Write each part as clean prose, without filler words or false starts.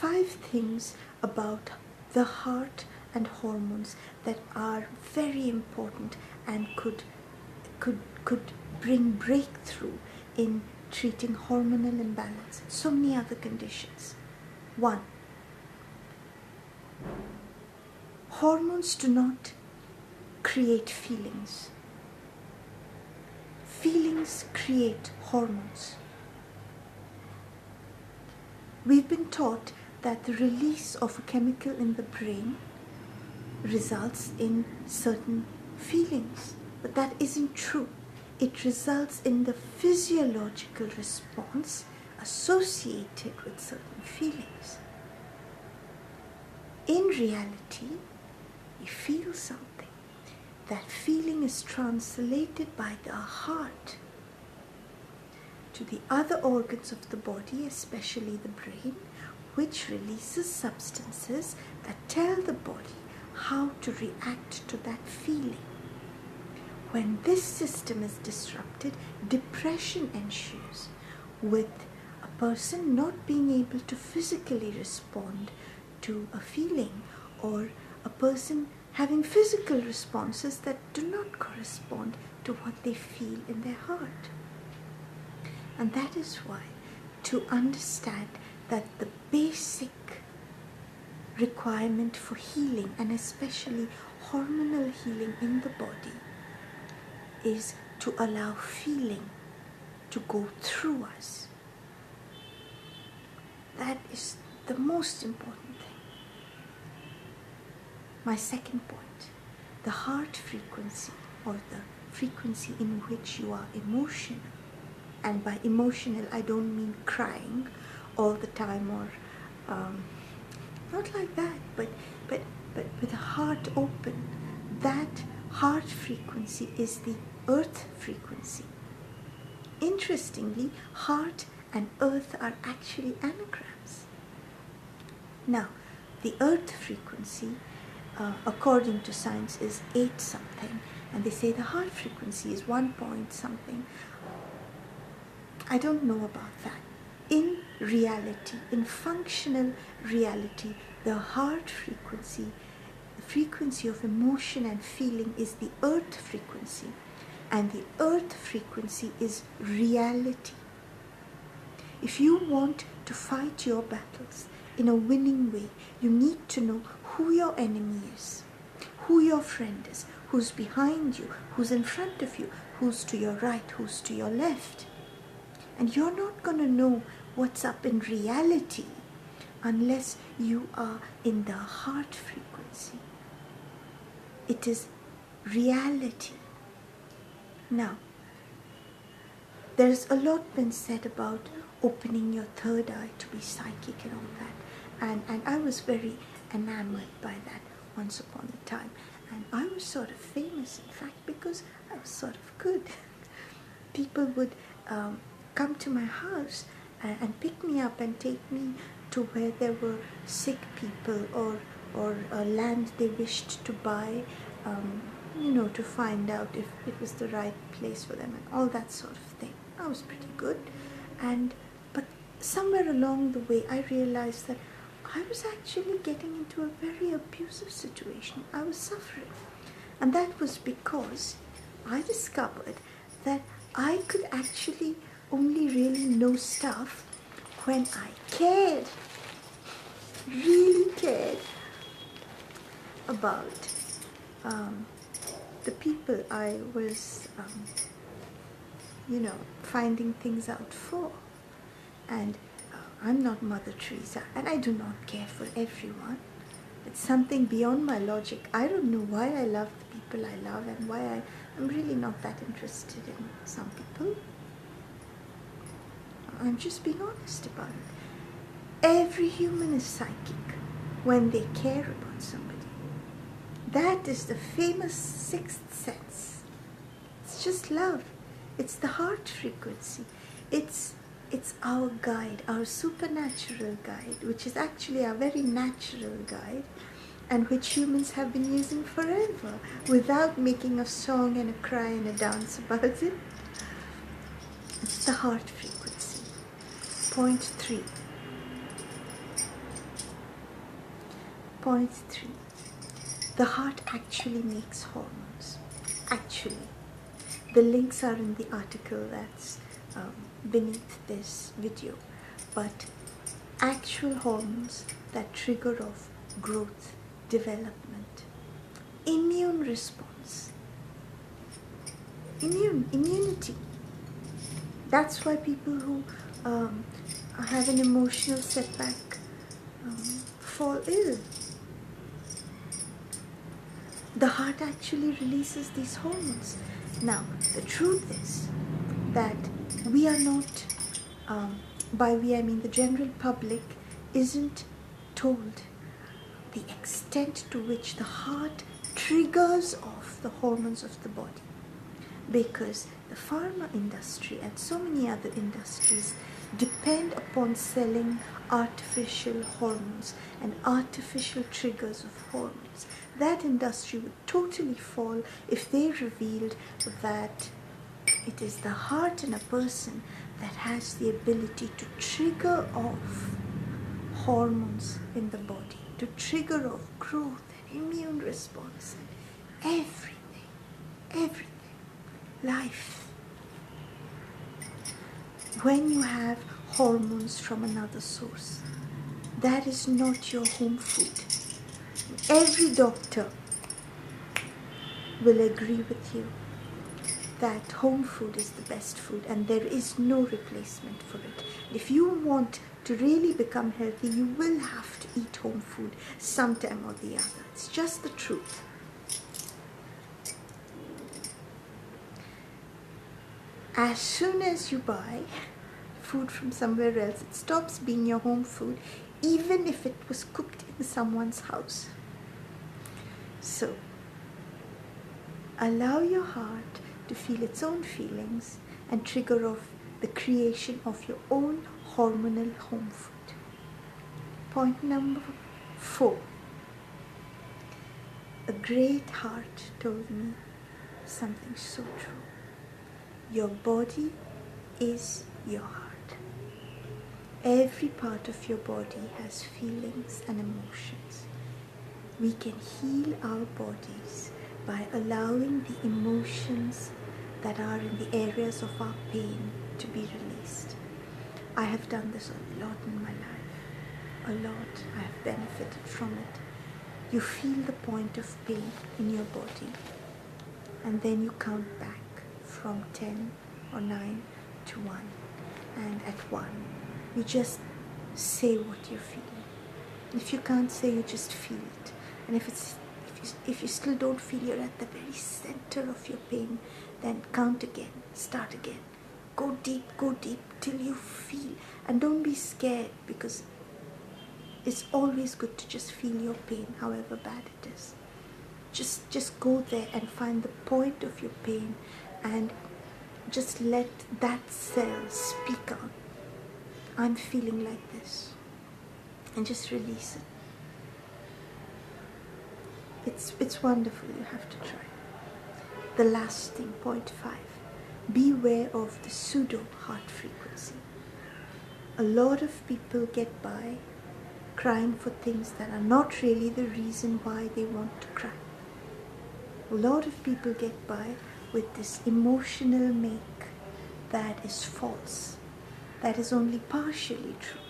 5 things about the heart and hormones that are very important and could bring breakthrough in treating hormonal imbalance, so many other conditions. 1. Hormones do not create feelings. Feelings create hormones. We've been taught that the release of a chemical in the brain results in certain feelings, but that isn't true. It results in the physiological response associated with certain feelings. In reality, we feel something. That feeling is translated by the heart to the other organs of the body, especially the brain, which releases substances that tell the body how to react to that feeling. When this system is disrupted, depression ensues, with a person not being able to physically respond to a feeling, or a person having physical responses that do not correspond to what they feel in their heart. And that is why, to understand that the basic requirement for healing, and especially hormonal healing in the body, is to allow feeling to go through us. That is the most important thing. My second point, the heart frequency, or the frequency in which you are emotional. And by emotional, I don't mean crying all the time, or not like that, but with a heart open. That heart frequency is the earth frequency. Interestingly, heart and earth are actually anagrams. Now, the earth frequency, according to science, is 8 something, and they say the heart frequency is 1 point something. I don't know about that. In reality, in functional reality, the heart frequency, the frequency of emotion and feeling, is the earth frequency, and the earth frequency is reality. If you want to fight your battles in a winning way, you need to know who your enemy is, who your friend is, who's behind you, who's in front of you, who's to your right, who's to your left. And you're not going to know what's up in reality unless you are in the heart frequency. It is reality. Now, there's a lot been said about opening your third eye to be psychic and all that. And I was very enamored by that once upon a time. And I was sort of famous, in fact, because I was sort of good. People would come to my house and pick me up and take me to where there were sick people, or land they wished to buy, to find out if it was the right place for them, and all that sort of thing. I was pretty good. But somewhere along the way, I realized that I was actually getting into a very abusive situation. I was suffering. And that was because I discovered that I could actually only really know stuff when I cared, really cared about the people I was, finding things out for. And I'm not Mother Teresa, and I do not care for everyone. It's something beyond my logic. I don't know why I love the people I love, and why I'm really not that interested in some people. I'm just being honest about it. Every human is psychic when they care about somebody. That is the famous sixth sense. It's just love. It's the heart frequency. It's our guide, our supernatural guide, which is actually our very natural guide, and which humans have been using forever without making a song and a cry and a dance about it. It's the heart frequency. Point 3. Point 3. The heart actually makes hormones. Actually. The links are in the article that's beneath this video. But actual hormones that trigger off growth, development, immune response, immunity. That's why people who have an emotional setback fall ill. The heart actually releases these hormones. Now, the truth is that we are not, by we I mean the general public, isn't told the extent to which the heart triggers off the hormones of the body. Because the pharma industry and so many other industries depend upon selling artificial hormones and artificial triggers of hormones. That industry would totally fall if they revealed that it is the heart in a person that has the ability to trigger off hormones in the body, to trigger off growth and immune response and everything, life. When you have hormones from another source, that is not your home food. Every doctor will agree with you that home food is the best food and there is no replacement for it. If you want to really become healthy, you will have to eat home food sometime or the other. It's just the truth. As soon as you buy food from somewhere else, it stops being your home food, even if it was cooked in someone's house. So, allow your heart to feel its own feelings and trigger off the creation of your own hormonal home food. Point number 4. A great heart told me something so true. Your body is your heart. Every part of your body has feelings and emotions. We can heal our bodies by allowing the emotions that are in the areas of our pain to be released. I have done this a lot in my life. A lot. I have benefited from it. You feel the point of pain in your body, and then you count back from 10 or 9 to 1. And at 1, you just say what you're feeling. If you can't say, you just feel it. And if you still don't feel you're at the very center of your pain, then count again, start again. Go deep till you feel. And don't be scared, because it's always good to just feel your pain, however bad it is. Just go there and find the point of your pain and just let that cell speak out. I'm feeling like this. And just release it. It's wonderful. You have to try. The last thing, point 5. Beware of the pseudo heart frequency. A lot of people get by crying for things that are not really the reason why they want to cry. A lot of people get by with this emotional make that is false, that is only partially true,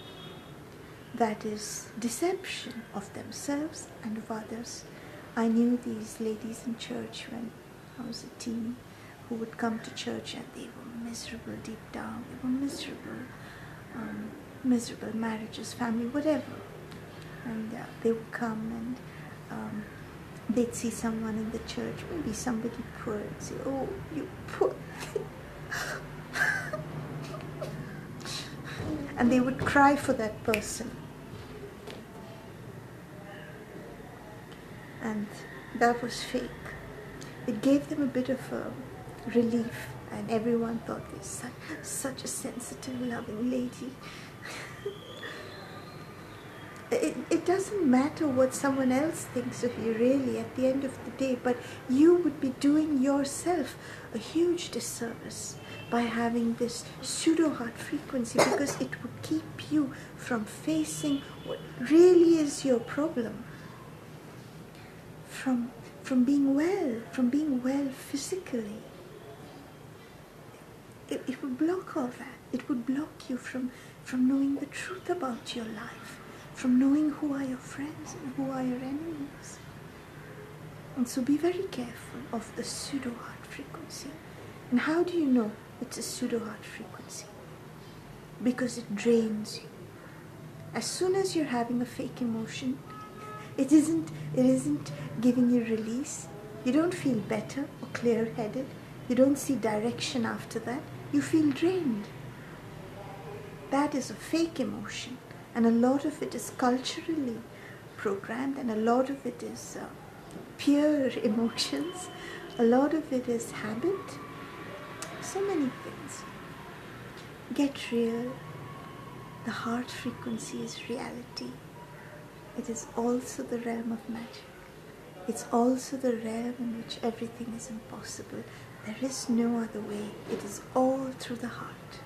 that is deception of themselves and of others. I knew these ladies in church when I was a teen who would come to church and they were miserable deep down. They were miserable marriages, family, whatever. And they would come and they'd see someone in the church, maybe somebody poor, and say, "Oh, you poor thing." And they would cry for that person. And that was fake. It gave them a bit of relief, and everyone thought this such a sensitive, loving lady. It doesn't matter what someone else thinks of you, really, at the end of the day, but you would be doing yourself a huge disservice by having this pseudo heart frequency, because it would keep you from facing what really is your problem, from being well physically. It would block all that. It would block you from knowing the truth about your life, from knowing who are your friends and who are your enemies. And so be very careful of the pseudo heart frequency. And how do you know it's a pseudo heart frequency? Because it drains you. As soon as you're having a fake emotion, it isn't giving you release. You don't feel better or clear-headed. You don't see direction after that. You feel drained. That is a fake emotion, and a lot of it is culturally programmed, and a lot of it is peer emotions. A lot of it is habit. So many things. Get real. The heart frequency is reality. It is also the realm of magic. It's also the realm in which everything is impossible. There is no other way. It is all through the heart.